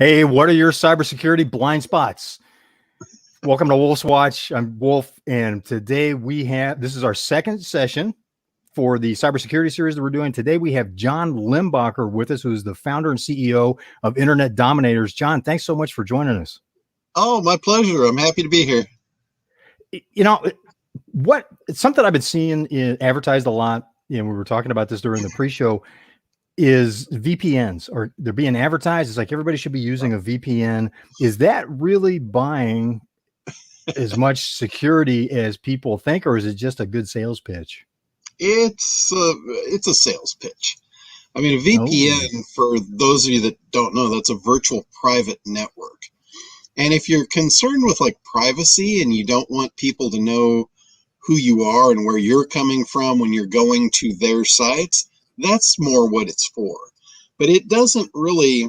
Hey, what are your cybersecurity blind spots? Welcome to Wolf's Watch. I'm Wolf, and today this is our second session for the cybersecurity series that we're doing. Today we have John Limbocker with us, who's the founder and CEO of Internet Dominators. John, thanks so much for joining us. Oh, my pleasure. I'm happy to be here. You know, it's something I've been seeing advertised a lot, we were talking about this during the pre-show, is VPNs, or they're being advertised. It's like everybody should be using a VPN. Is that really buying as much security as people think, or is it just a good sales pitch? It's a sales pitch. I mean, a VPN, for those of you that don't know, that's a virtual private network. And if you're concerned with like privacy and you don't want people to know who you are and where you're coming from when you're going to their sites, that's more what it's for. But it doesn't really,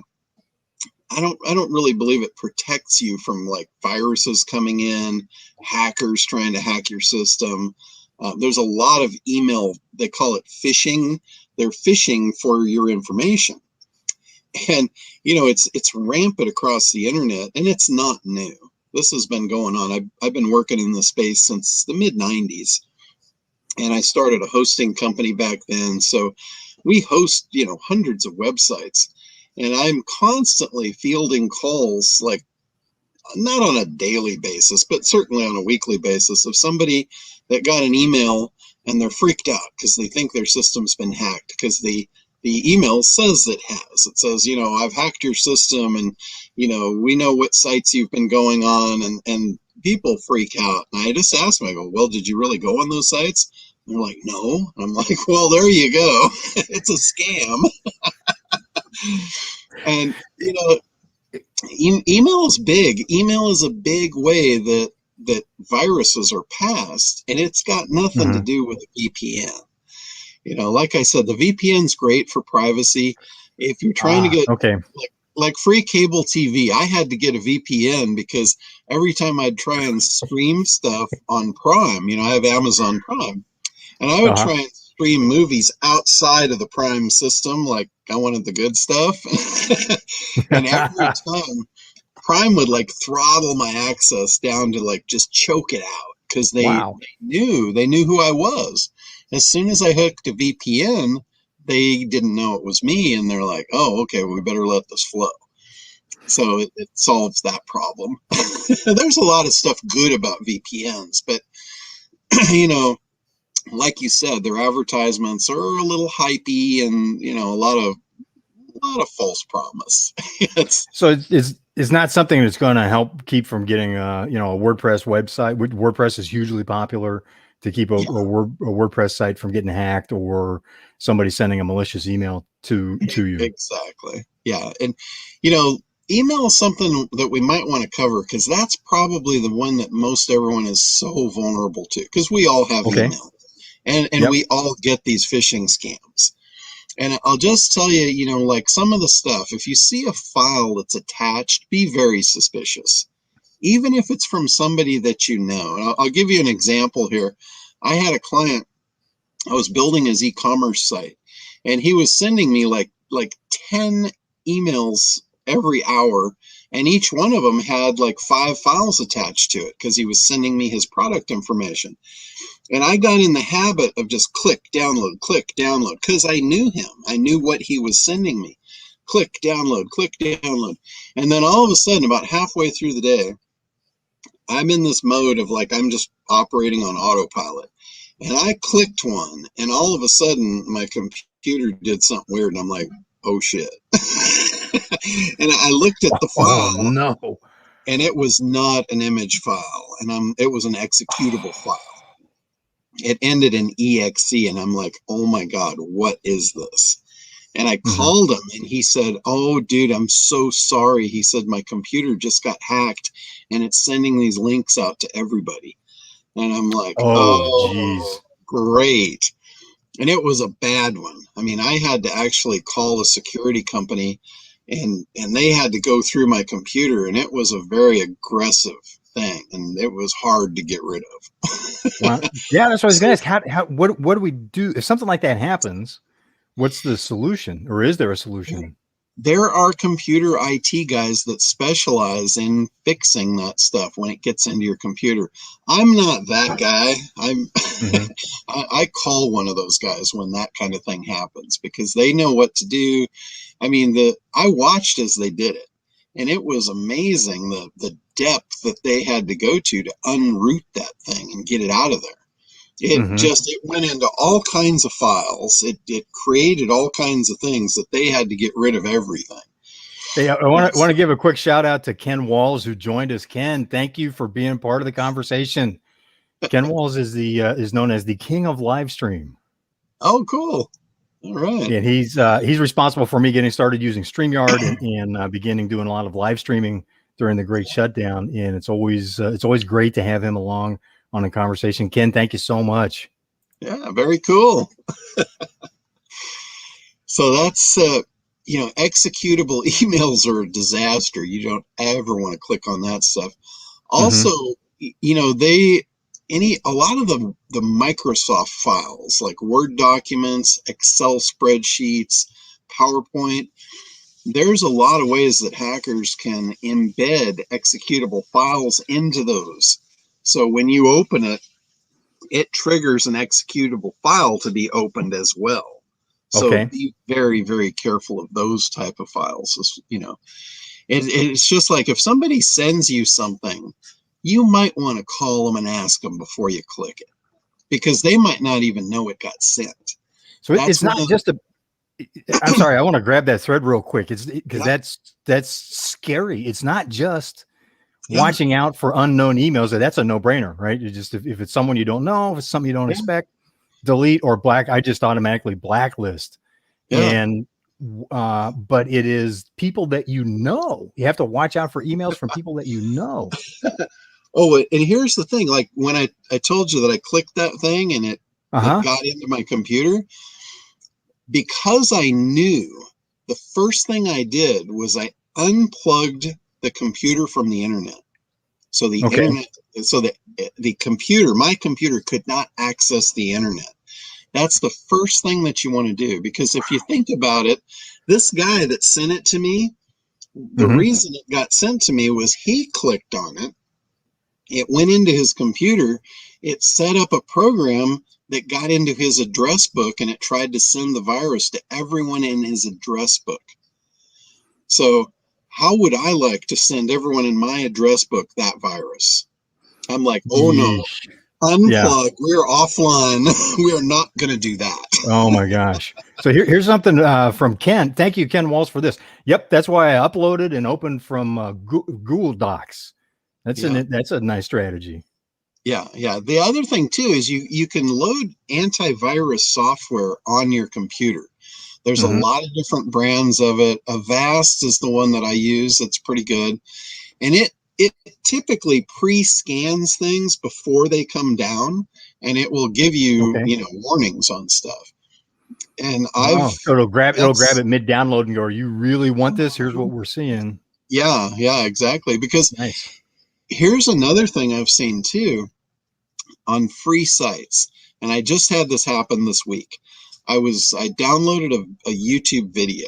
I don't really believe it protects you from like viruses coming in, hackers trying to hack your system. There's a lot of email, they call it phishing. They're phishing for your information. And, it's rampant across the internet, and it's not new. This has been going on. I've been working in this space since the mid-90s. And I started a hosting company back then. So we host, hundreds of websites. And I'm constantly fielding calls, like not on a daily basis, but certainly on a weekly basis, of somebody that got an email and they're freaked out because they think their system's been hacked, because the email says it has. It says, I've hacked your system, and, we know what sites you've been going on, and people freak out. And I just ask them, I go, well, did you really go on those sites? And they're like, no. And I'm like, well, there you go. It's a scam. And, email is big. Email is a big way that viruses are passed, and it's got nothing to do with a VPN. Like I said, the VPN's great for privacy. If you're trying to get like free cable TV, I had to get a VPN because every time I'd try and stream stuff on Prime, I have Amazon Prime, and I would try and stream movies outside of the Prime system, like I wanted the good stuff. And every time Prime would like throttle my access down to like just choke it out, because they knew who I was. As soon as I hooked a VPN, they didn't know it was me, and they're like, oh, okay, we better let this flow. So it solves that problem. There's a lot of stuff good about VPNs, but like you said, their advertisements are a little hypey, and a lot of false promise. So it's not something that's going to help keep from getting a WordPress website. WordPress is hugely popular to keep a WordPress site from getting hacked, or somebody sending a malicious email to you. Exactly. Yeah. And, email is something that we might want to cover, because that's probably the one that most everyone is so vulnerable to, because we all have email, and we all get these phishing scams. And I'll just tell you, like some of the stuff, if you see a file that's attached, be very suspicious, even if it's from somebody that you know. And I'll give you an example here. I had a client, I was building his e-commerce site, and he was sending me like 10 emails every hour, and each one of them had like 5 files attached to it, because he was sending me his product information. And I got in the habit of just click, download, because I knew him. I knew what he was sending me. Click, download. And then all of a sudden, about halfway through the day, I'm in this mode of like, I'm just operating on autopilot. And I clicked one, and all of a sudden my computer did something weird, and I'm like, oh shit. And I looked at the file. Oh, no. And it was not an image file, and it was an executable file. It ended in exe, and I'm like, oh my God, what is this? And I called him, and he said, oh, dude, I'm so sorry. He said, my computer just got hacked, and it's sending these links out to everybody. And I'm like, oh, geez. Great. And it was a bad one. I mean, I had to actually call a security company, and they had to go through my computer, and it was a very aggressive thing, and it was hard to get rid of. Wow. Yeah, that's what I was going to ask. What do we do if something like that happens? What's the solution, or is there a solution? there are computer IT guys that specialize in fixing that stuff when it gets into your computer. I'm not that guy. Mhm. I call one of those guys when that kind of thing happens because they know what to do. I mean, I watched as they did it, and it was amazing the depth that they had to go to unroot that thing and get it out of there. It went into all kinds of files. It created all kinds of things that they had to get rid of everything. Hey, I want to give a quick shout out to Ken Walls, who joined us. Ken, thank you for being part of the conversation. Ken Walls is known as the king of live stream. Oh, cool. All right. And he's responsible for me getting started using StreamYard and beginning doing a lot of live streaming during the Great Shutdown. And it's always great to have him along on a conversation. Ken, thank you so much. Yeah, very cool. So that's executable emails are a disaster. You don't ever want to click on that stuff. Also, a lot of the Microsoft files like Word documents, Excel spreadsheets, PowerPoint, there's a lot of ways that hackers can embed executable files into those. So when you open it, it triggers an executable file to be opened as well. So be very, very careful of those type of files. It's just like if somebody sends you something, you might want to call them and ask them before you click it, because they might not even know it got sent. So it's not just I'm sorry, I want to grab that thread real quick. It's because that's scary. It's not just watching out for unknown emails. That's a no-brainer, right? You just if it's someone you don't know, if it's something you don't expect, delete or I just automatically blacklist. And but it is people that you have to watch out for emails from people that you know. Oh, and here's the thing, like when I told you that I clicked that thing and it got into my computer, because I knew, the first thing I did was I unplugged the computer from the internet. So the internet, so the computer, my computer could not access the internet. That's the first thing that you want to do, because if you think about it, this guy that sent it to me, the reason it got sent to me was he clicked on it. It went into his computer. It set up a program that got into his address book, and it tried to send the virus to everyone in his address book. So how would I like to send everyone in my address book that virus? I'm like, oh no, unplug. We're offline. We are not going to do that. Oh my gosh. So here's something from Ken. Thank you, Ken Walls, for this. Yep, that's why I uploaded and opened from Google Docs. That's a nice strategy. Yeah. The other thing too is you can load antivirus software on your computer. There's a lot of different brands of it. Avast is the one that I use. That's pretty good, and it typically pre-scans things before they come down, and it will give you warnings on stuff. And so it'll grab it mid download and go, you really want this? Here's what we're seeing. Yeah, exactly. Because here's another thing I've seen too on free sites, and I just had this happen this week. I downloaded a YouTube video,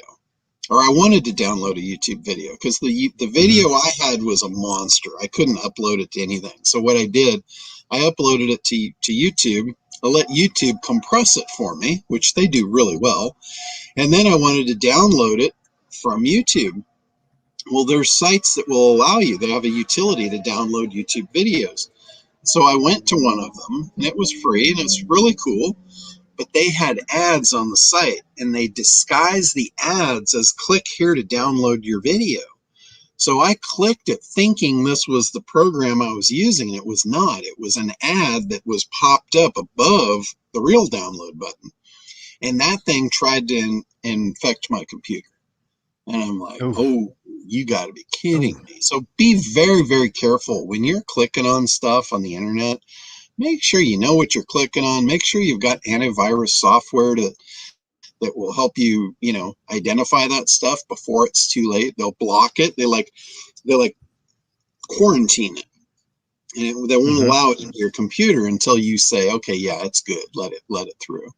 or I wanted to download a YouTube video because the video I had was a monster. I couldn't upload it to anything. So what I did, I uploaded it to YouTube. I let YouTube compress it for me, which they do really well. And then I wanted to download it from YouTube. Well, there's sites that will allow you. They have a utility to download YouTube videos. So I went to one of them, and it was free, and it's really cool. But they had ads on the site, and they disguised the ads as click here to download your video. So I clicked it thinking this was the program I was using, and it was not. It was an ad that was popped up above the real download button. And that thing tried to infect my computer. And I'm like, oh, you got to be kidding me. So be very, very careful when you're clicking on stuff on the internet. Make sure you know what you're clicking on. Make sure you've got antivirus software that will help you, identify that stuff before it's too late. They'll block it. They like quarantine it, and they won't allow it into your computer until you say, okay, yeah, it's good. Let it through.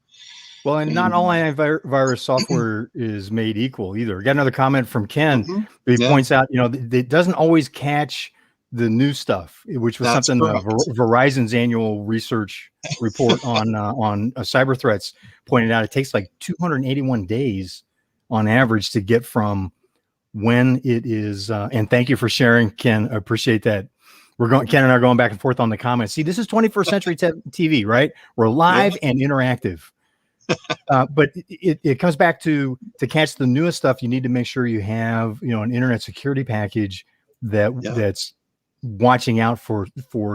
Well, and not all antivirus software is made equal either. Got another comment from Ken. He points out, it doesn't always catch the new stuff, which was That's something correct. Verizon's annual research report on cyber threats pointed out. It takes like 281 days on average to get from when it is. And thank you for sharing, Ken. I appreciate that. Ken and I are going back and forth on the comments. See, this is 21st century TV, right? We're live and interactive. But it comes back to catch the newest stuff. You need to make sure you have, an internet security package that's watching out for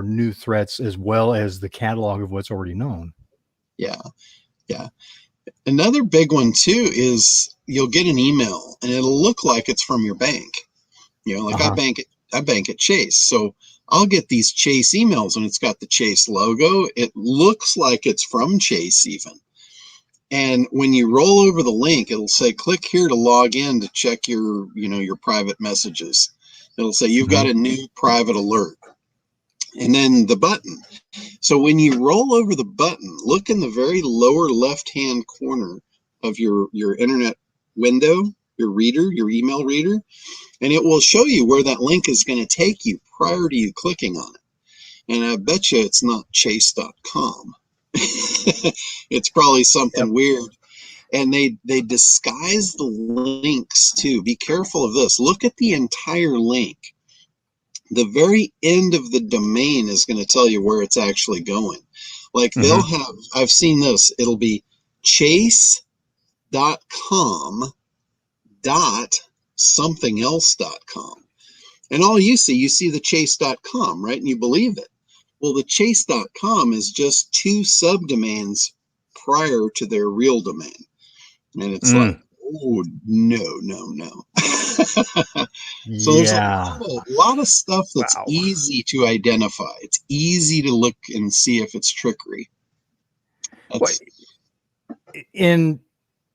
new threats, as well as the catalog of what's already known. Yeah. Another big one too is you'll get an email and it'll look like it's from your bank. I bank at Chase, so I'll get these Chase emails and it's got the Chase logo. It looks like it's from Chase even. And when you roll over the link, it'll say, click here to log in to check your private messages. It'll say you've got a new private alert. And then the button. So when you roll over the button, look in the very lower left-hand corner of your internet window, your email reader, and it will show you where that link is going to take you prior to you clicking on it. And I bet you it's not chase.com. It's probably something weird. And they disguise the links too. Be careful of this. Look at the entire link. The very end of the domain is going to tell you where it's actually going. Like they'll have, I've seen this, it'll be chase.com dot something else.com. And all you see the chase.com, right? And you believe it. Well, the chase.com is just two subdomains prior to their real domain. And it's like, oh, no. So there's a lot of stuff that's easy to identify. It's easy to look and see if it's trickery.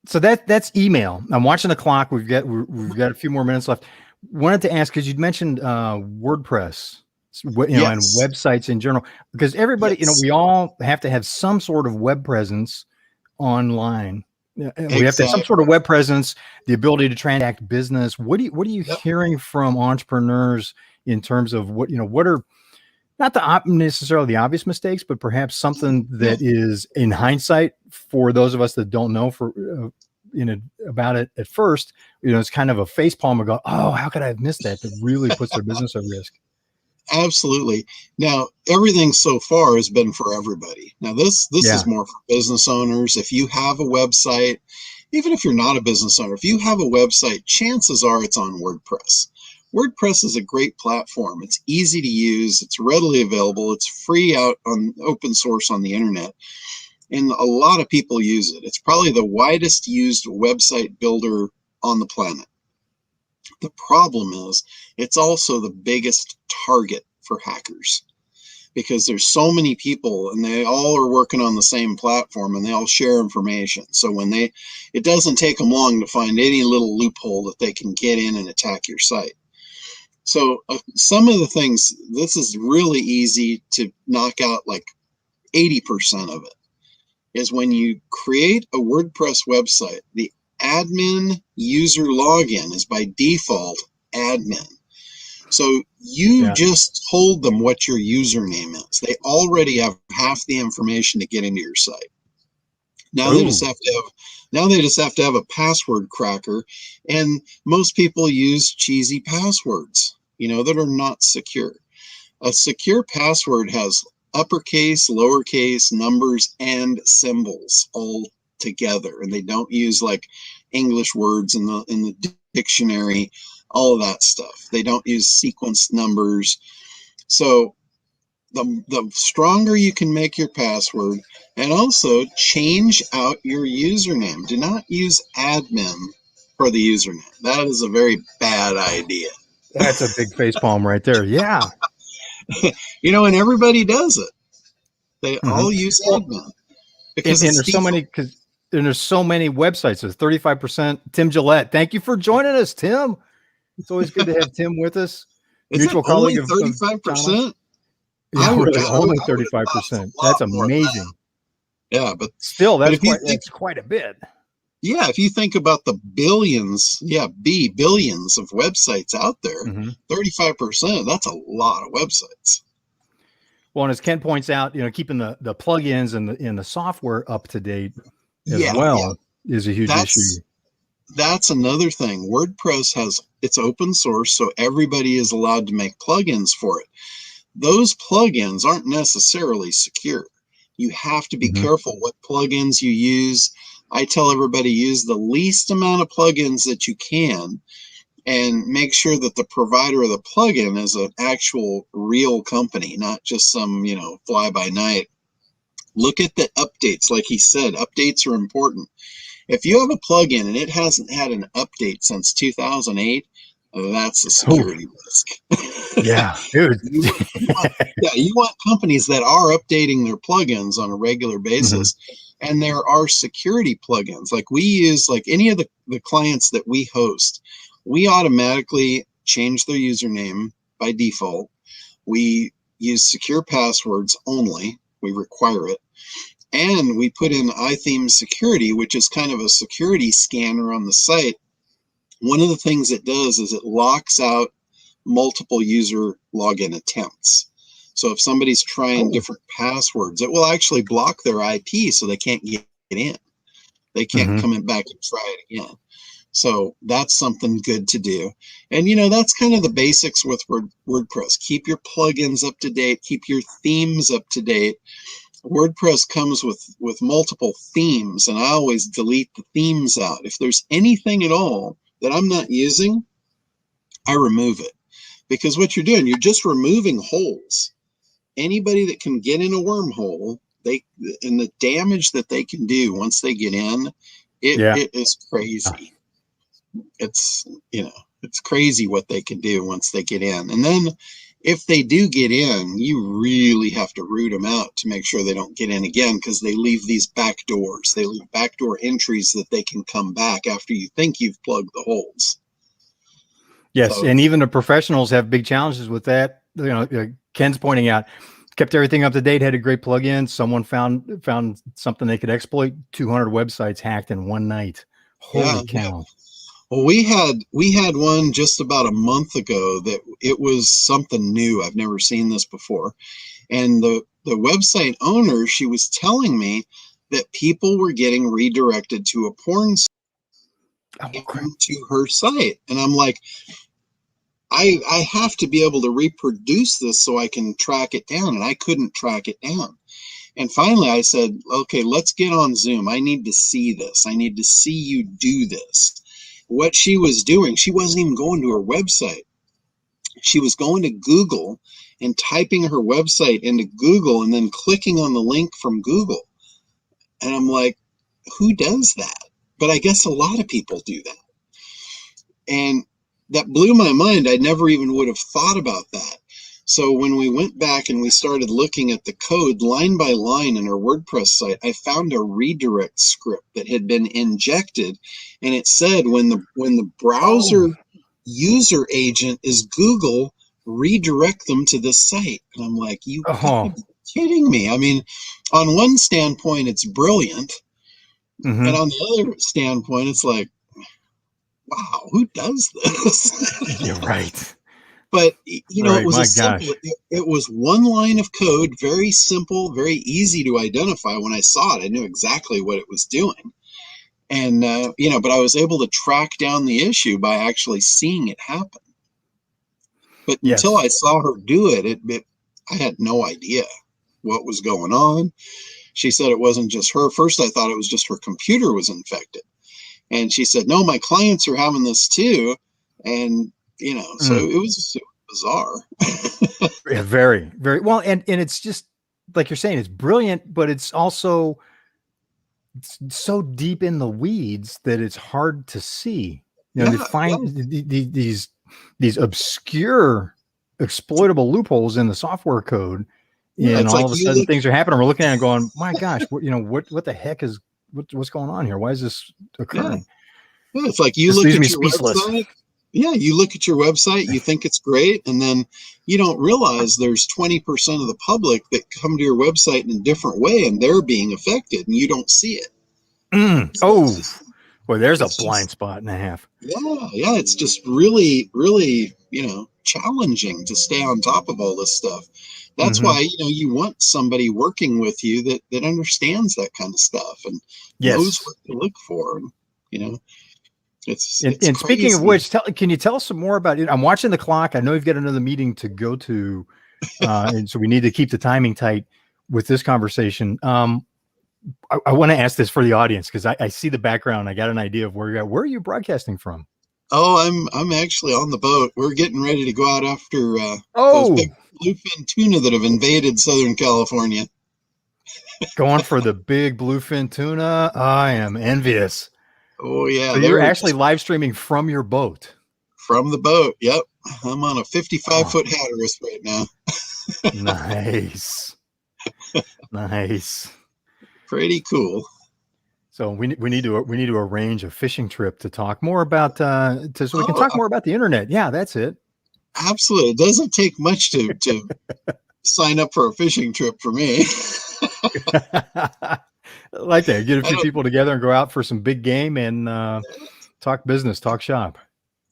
So that's email. I'm watching the clock. We've got a few more minutes left. Wanted to ask, because you'd mentioned WordPress, and websites in general, because everybody, we all have to have some sort of web presence online. We have to have some sort of web presence, the ability to transact business. What are you hearing from entrepreneurs in terms of what are not necessarily the obvious mistakes, but perhaps something that is, in hindsight, for those of us that don't know about it at first, it's kind of a facepalm and go, oh, how could I have missed that? That really puts their business at risk. Absolutely. Now, everything so far has been for everybody. Now, this is more for business owners. If you have a website, even if you're not a business owner, if you have a website, chances are it's on WordPress. WordPress is a great platform. It's easy to use. It's readily available. It's free out on open source on the internet. And a lot of people use it. It's probably the widest used website builder on the planet. The problem is it's also the biggest target for hackers, because there's so many people and they all are working on the same platform and they all share information. So it doesn't take them long to find any little loophole that they can get in and attack your site. So some of the things, this is really easy to knock out, like 80% of it, is when you create a WordPress website, the admin user login is by default admin. So you just told them what your username is. They already have half the information to get into your site. Now they just have to have a password cracker, and most people use cheesy passwords, that are not secure. A secure password has uppercase, lowercase, numbers, and symbols all together, and they don't use like English words in the dictionary, all of that stuff. They don't use sequenced numbers. So the stronger you can make your password, and also change out your username. Do not use admin for the username. That is a very bad idea. That's a big facepalm right there. Yeah. And everybody does it. They all use admin. Because there's so many websites. There's 35%. Tim Gillette, thank you for joining us, Tim. It's always good to have Tim with us. Mutual colleague of 35%. Only 35%. That's amazing. Yeah, Still, but if you think, that's quite a bit. yeah, if you think about the billions, billions of websites out there, 35%, that's a lot of websites. Well, and as Ken points out, keeping the plugins and the software up to date as Yeah, well is a huge issue. That's another thing. WordPress it's open source, so everybody is allowed to make plugins for it. Those plugins aren't necessarily secure. You have to be careful what plugins you use. I tell everybody use the least amount of plugins that you can, and make sure that the provider of the plugin is an actual real company, not just some, fly by night. Look at the updates. Like he said, updates are important. If you have a plugin and it hasn't had an update since 2008, that's a security risk. Yeah, dude. you want companies that are updating their plugins on a regular basis. And there are security plugins. Like we use, like any of the clients that we host, we automatically change their username by default. We use secure passwords only. We require it. And we put in iTheme Security, which is kind of a security scanner on the site. One of the things it does is it locks out multiple user login attempts. So if somebody's trying different passwords, it will actually block their IP so they can't get in. They can't come in back and try it again. So that's something good to do. And, that's kind of the basics with WordPress. Keep your plugins up to date. Keep your themes up to date. WordPress comes with multiple themes, and I always delete the themes out. If there's anything at all that I'm not using, I remove it. Because what you're doing, you're just removing holes. Anybody that can get in a wormhole, and the damage that they can do once they get in, it is crazy. It's crazy what they can do once they get in. And then if they do get in, you really have to root them out to make sure they don't get in again, because they leave these back doors. They leave backdoor entries that they can come back after you think you've plugged the holes. Yes, and even the professionals have big challenges with that. Ken's pointing out, kept everything up to date, had a great plugin. Someone found something they could exploit. 200 websites hacked in one night. Holy cow! Well, we had one just about a month ago that it was something new. I've never seen this before. And the website owner, she was telling me that people were getting redirected to a porn site to her site. And I'm like, I have to be able to reproduce this so I can track it down. And I couldn't track it down. And finally I said, okay, let's get on Zoom. I need to see this. I need to see you do this. What she was doing, she wasn't even going to her website. She was going to Google and typing her website into Google and then clicking on the link from Google. And I'm like, who does that? But I guess a lot of people do that. And that blew my mind. I never even would have thought about that. So when we went back and we started looking at the code line by line in our WordPress site, I found a redirect script that had been injected, and it said when the browser user agent is Google, redirect them to this site. And I'm like, you gotta be kidding me. I mean, on one standpoint, it's brilliant. And on the other standpoint, it's like, wow, who does this? You're right. But, it was simple. It was one line of code, very simple, very easy to identify. When I saw it, I knew exactly what it was doing. And, but I was able to track down the issue by actually seeing it happen. But until I saw her do it, I had no idea what was going on. She said it wasn't just her. First, I thought it was just her computer was infected. And she said, no, my clients are having this too. And, so it was bizarre. Yeah, very, very well. And it's just like you're saying, it's brilliant, but it's also so deep in the weeds that it's hard to see. To find these obscure exploitable loopholes in the software code. And all of a sudden things are happening. We're looking at it going, my gosh, what the heck is what's going on here? Why is this occurring? Yeah, it's like you look at your website. Yeah, you look at your website, you think it's great, and then you don't realize there's 20% of the public that come to your website in a different way, and they're being affected, and you don't see it. So Oh, well, there's a it's blind just, spot and a half. yeah, it's just really, really, challenging to stay on top of all this stuff. That's Mm-hmm. why, you want somebody working with you that understands that kind of stuff and knows Yes. what to look for. And, you know, it's And speaking of crazy. which, can you tell us some more about it? I'm watching the clock. I know you've got another meeting to go to, and so we need to keep the timing tight with this conversation. I want to ask this for the audience because I see the background. I got an idea of where you're at. Where are you broadcasting from? Oh, I'm actually on the boat. We're getting ready to go out after those Oh, big bluefin tuna that have invaded Southern California. going for the big bluefin tuna. I am envious. Oh yeah, So you're they're actually just live streaming from your boat. from the boat. Yep, I'm on a 55 Oh, foot Hatteras right now. nice. Nice. Pretty cool. So we need to arrange a fishing trip to talk more about so we can Oh, talk more about the internet. Yeah, that's it. absolutely. It doesn't take much to sign up for a fishing trip for me. Like that. Get a I few don't. people together and go out for some big game and talk business, talk shop.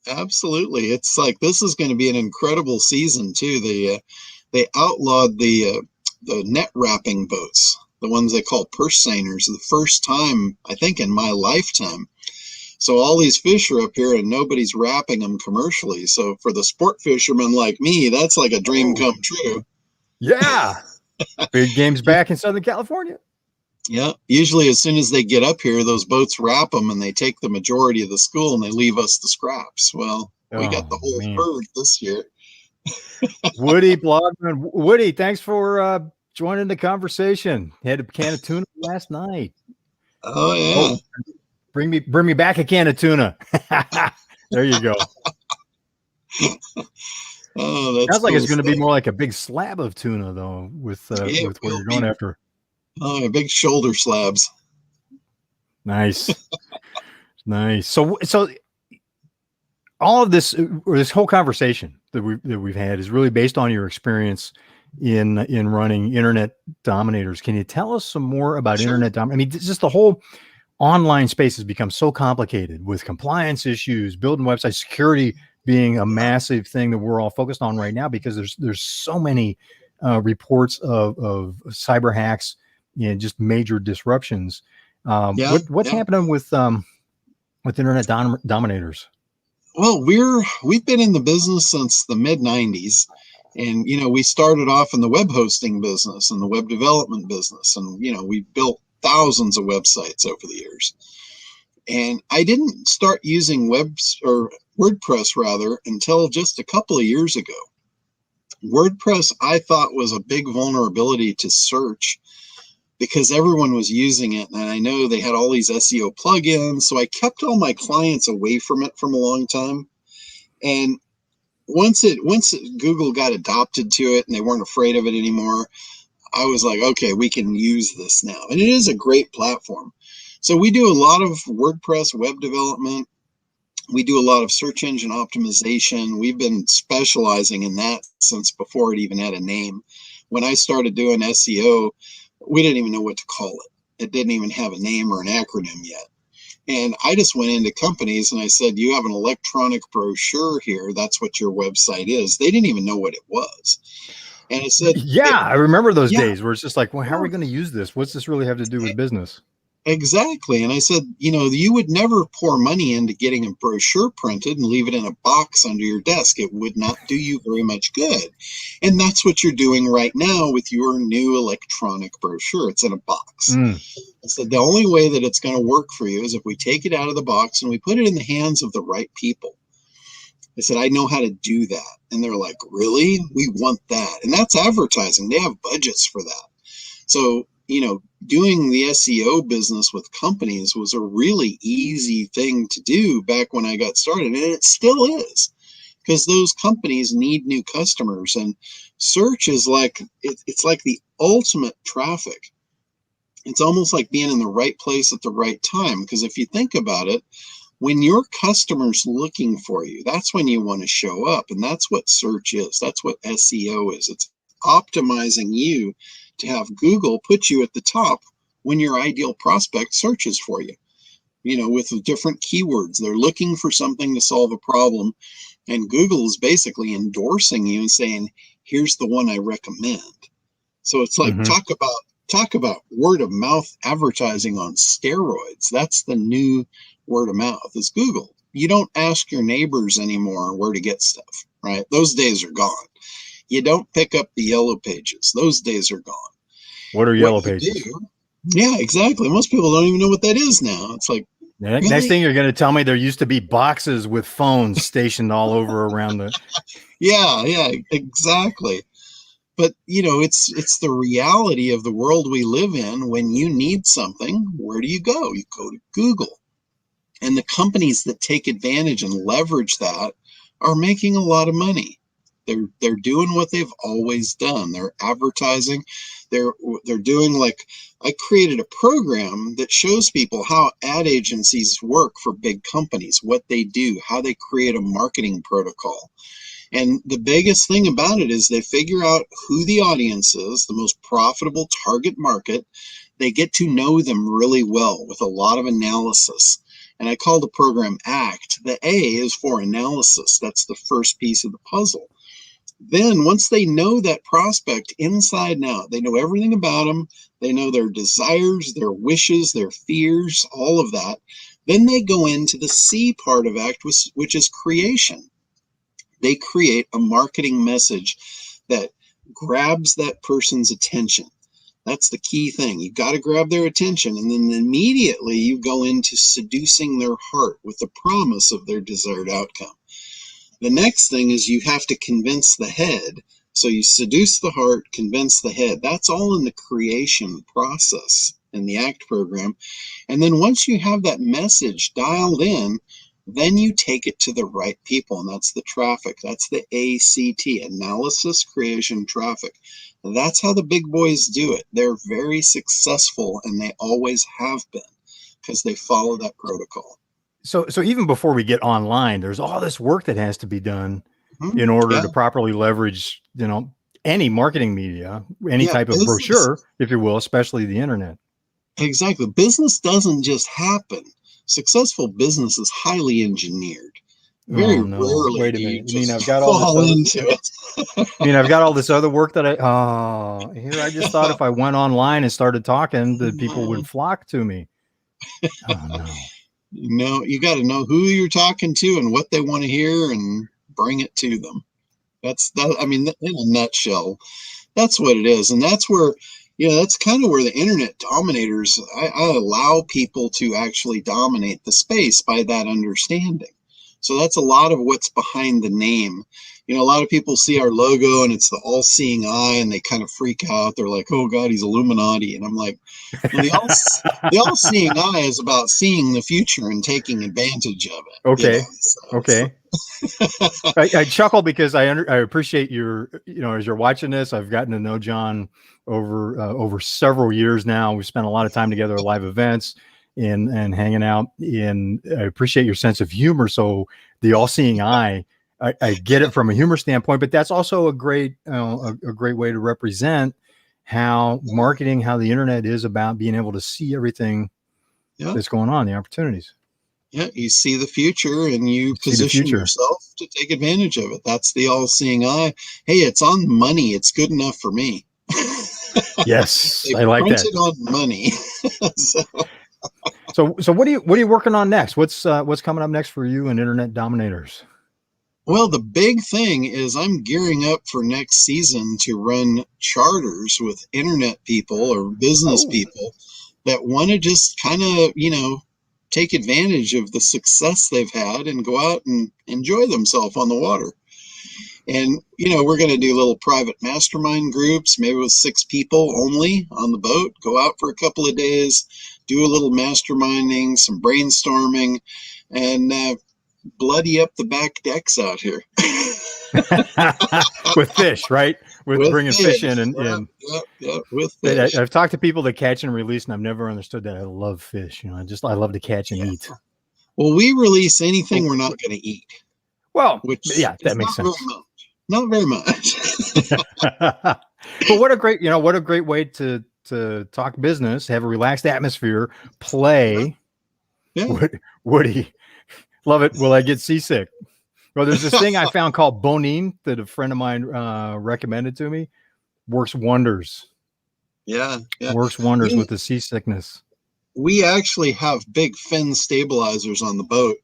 Absolutely, it's like this is going to be an incredible season too. They outlawed the net wrapping boats, the ones they call purse seiners, the first time I think in my lifetime. So all these fish are up here and nobody's wrapping them commercially. So for the sport fishermen like me, that's like a dream Oh, come true. yeah. Big game's back in Southern California. Yeah, usually as soon as they get up here, those boats wrap them and they take the majority of the school and they leave us the scraps. Well, we got Oh the whole man. herd this year. Woody Blogman. Woody, thanks for joining the conversation. Had a can of tuna last night. Oh yeah. Oh, bring me back a can of tuna. There you go. Oh, that's Sounds like cool it's going to be stuff. more like a big slab of tuna, though, It with what will you're going be after. big shoulder slabs. Nice, nice. So all of this, or this whole conversation that we've had, is really based on your experience in running Internet Dominators. Can you tell us some more about Sure. Internet Dominators? I mean, just the whole online space has become so complicated with compliance issues, building websites, security being a massive thing that we're all focused on right now because there's so many reports of cyber hacks and just major disruptions. Yeah, What's yeah. happening with Internet Dominators? Well, we've been in the business since the mid '90s, and we started off in the web hosting business and the web development business, and we built thousands of websites over the years. And I didn't start using webs or WordPress rather until just a couple of years ago. WordPress I thought was a big vulnerability to search because everyone was using it, and I know they had all these SEO plugins, so I kept all my clients away from it from a long time. And once Google got adopted to it and they weren't afraid of it anymore, I was like, okay, we can use this now. And it is a great platform. So we do a lot of WordPress web development. We do a lot of search engine optimization. We've been specializing in that since before it even had a name. When I started doing SEO, we didn't even know what to call it. It didn't even have a name or an acronym yet. And I just went into companies and I said, you have an electronic brochure here. That's what your website is. They didn't even know what it was. And I said, Yeah, I remember those yeah, days where it's just like, well, how are we going to use this? What's this really have to do with business? exactly. And I said, you would never pour money into getting a brochure printed and leave it in a box under your desk. It would not do you very much good. And that's what you're doing right now with your new electronic brochure. It's in a box. Mm. I said, the only way that it's going to work for you is if we take it out of the box and we put it in the hands of the right people. I said, I know how to do that. And they're like, really? We want that. And that's advertising. They have budgets for that. So, doing the SEO business with companies was a really easy thing to do back when I got started. And it still is because those companies need new customers. And search is it's like the ultimate traffic. It's almost like being in the right place at the right time. Because if you think about it, when your customer's looking for you, that's when you want to show up. And that's what search is. That's what SEO is. It's optimizing you to have Google put you at the top when your ideal prospect searches for you, with different keywords. They're looking for something to solve a problem. And Google is basically endorsing you and saying, here's the one I recommend. So it's like, talk about word of mouth advertising on steroids. That's the new word of mouth is Google. You don't ask your neighbors anymore where to get stuff, right? Those days are gone. You don't pick up the yellow pages. Those days are gone. What are yellow pages? Yeah, exactly. Most people don't even know what that is now. It's like, really? Next thing you're going to tell me there used to be boxes with phones stationed all over around the. Yeah, exactly. But, it's the reality of the world we live in. When you need something, where do you go? You go to Google. And the companies that take advantage and leverage that are making a lot of money. They're doing what they've always done. They're advertising. They're doing, like, I created a program that shows people how ad agencies work for big companies, what they do, how they create a marketing protocol. And the biggest thing about it is they figure out who the audience is, the most profitable target market. They get to know them really well with a lot of analysis. And I call the program ACT. The A is for analysis. That's the first piece of the puzzle. Then once they know that prospect inside and out, they know everything about them. They know their desires, their wishes, their fears, all of that. Then they go into the C part of ACT, which is creation. They create a marketing message that grabs that person's attention. That's the key thing. You got to grab their attention, and then immediately you go into seducing their heart with the promise of their desired outcome. The next thing is you have to convince the head. So you seduce the heart, convince the head. That's all in the creation process in the ACT program. And then once you have that message dialed in, then you take it to the right people, and that's the traffic. That's the ACT, analysis, creation, traffic. And that's how the big boys do it. They're very successful, and they always have been because they follow that protocol. So even before we get online, there's all this work that has to be done in order to properly leverage, any marketing media, any type of brochure, if you will, especially the internet. Exactly. Business doesn't just happen. Successful business is highly engineered. Very rarely. Wait a minute. You mean I've got all this into it? I mean, I've got all this other work that I just thought if I went online and started talking, the people would flock to me. Oh no. No, you got to know who you're talking to and what they want to hear and bring it to them. That's that. I mean, in a nutshell, that's what it is. And that's where, that's kind of where the internet dominators, I allow people to actually dominate the space by that understanding. So that's a lot of what's behind the name. A lot of people see our logo and it's the all-seeing eye and they kind of freak out. They're like, oh God, he's Illuminati. And I'm like, well, the all-seeing eye is about seeing the future and taking advantage of it. Okay. Okay. I chuckle because I appreciate your, as you're watching this, I've gotten to know John over several years now. We've spent a lot of time together at live events and hanging out, and I appreciate your sense of humor. So the all-seeing eye, I get it from a humor standpoint, but that's also a great way to represent how marketing, how the internet is about being able to see everything that's going on, the opportunities. Yeah, you see the future and you position yourself to take advantage of it. That's the all-seeing eye. Hey, it's on money. It's good enough for me. Yes, I like that. Printed on money. So what are you working on next? What's coming up next for you and Internet Dominators? Well, the big thing is I'm gearing up for next season to run charters with internet people or business people that want to just kind of, take advantage of the success they've had and go out and enjoy themselves on the water. And, we're going to do little private mastermind groups, maybe with 6 people only on the boat, go out for a couple of days, do a little masterminding, some brainstorming, and bloody up the back decks out here. With fish, right? With bringing fish in. And with fish. I've talked to people that catch and release, and I've never understood that. I love fish. I love to catch and eat. Well, we release anything we're not going to eat, Well, which yeah, is that makes not very sense. much. Not very much. But what a great way to talk business, have a relaxed atmosphere, play. Yeah. Woody, love it. Will I get seasick? Well, there's this thing I found called Bonine that a friend of mine recommended to me. Works wonders. Yeah. Yeah. Works wonders We, with the seasickness. we actually have big fin stabilizers on the boat.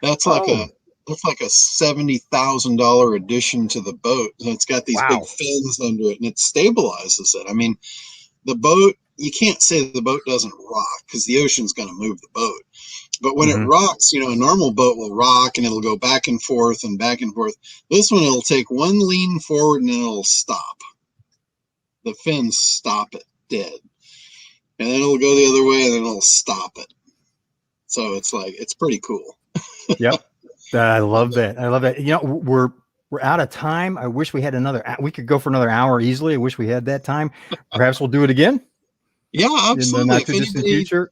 That's like Oh, a $70,000 addition to the boat. So it's got these big wow. fins under it, and it stabilizes it. I mean, the boat, you can't say the boat doesn't rock because the ocean's going to move the boat. But when it Mm-hmm. rocks, a normal boat will rock and it'll go back and forth and back and forth. This one, it'll take one lean forward and then it'll stop. The fins stop it dead. And then it'll go the other way and then it'll stop it. So it's pretty cool. Yep. I love that. I love that. We're out of time. I wish we had we could go for another hour easily. I wish we had that time. Perhaps we'll do it again. Yeah, In absolutely. the not too distant future.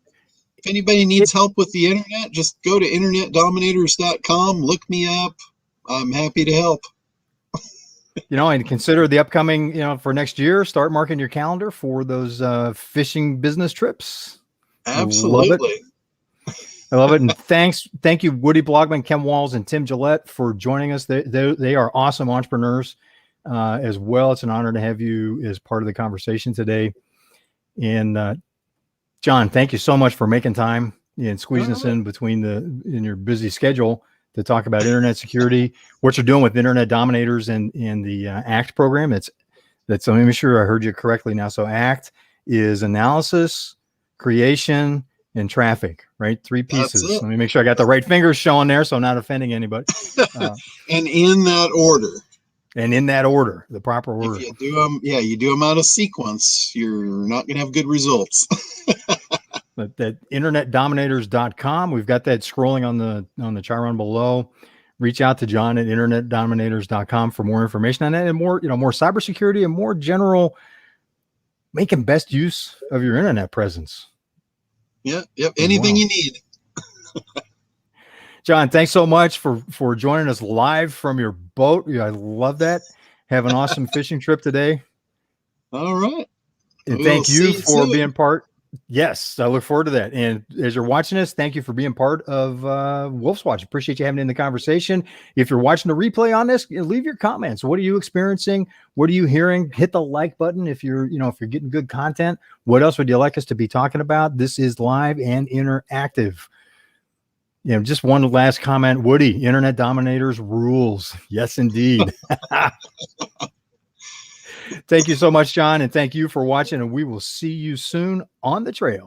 If anybody needs help with the internet, just go to internetdominators.com, look me up. I'm happy to help. And consider the upcoming, for next year, start marking your calendar for those fishing business trips. Absolutely. I love it. And thank you, Woody Blogman, Ken Walls, and Tim Gillette for joining us. They are awesome entrepreneurs as well. It's an honor to have you as part of the conversation today. And John, thank you so much for making time and squeezing us in your busy schedule to talk about internet security, what you're doing with Internet Dominators and the ACT program. That's let me make sure I heard you correctly now. So ACT is analysis, creation, and traffic, right? 3 pieces. Let me make sure I got the right fingers showing there, so I'm not offending anybody. And in that order. And in that order, the proper order. If you do them out of sequence, you're not going to have good results. But that internetdominators.com, we've got that scrolling on the chart below. Reach out to John at internetdominators.com for more information on that and more cybersecurity and more general making best use of your internet presence. Yeah, yep. Anything you need. John, thanks so much for joining us live from your boat. I love that. Have an awesome fishing trip today. All right. And thank you for being part. Yes, I look forward to that. And as you're watching this, thank you for being part of Wolf's Watch. Appreciate you having in the conversation. If you're watching the replay on this, leave your comments. What are you experiencing? What are you hearing? Hit the like button if you're getting good content. What else would you like us to be talking about? This is live and interactive. Just one last comment. Woody, Internet Dominators rules. Yes, indeed. Thank you so much, John, and thank you for watching, and we will see you soon on the trail.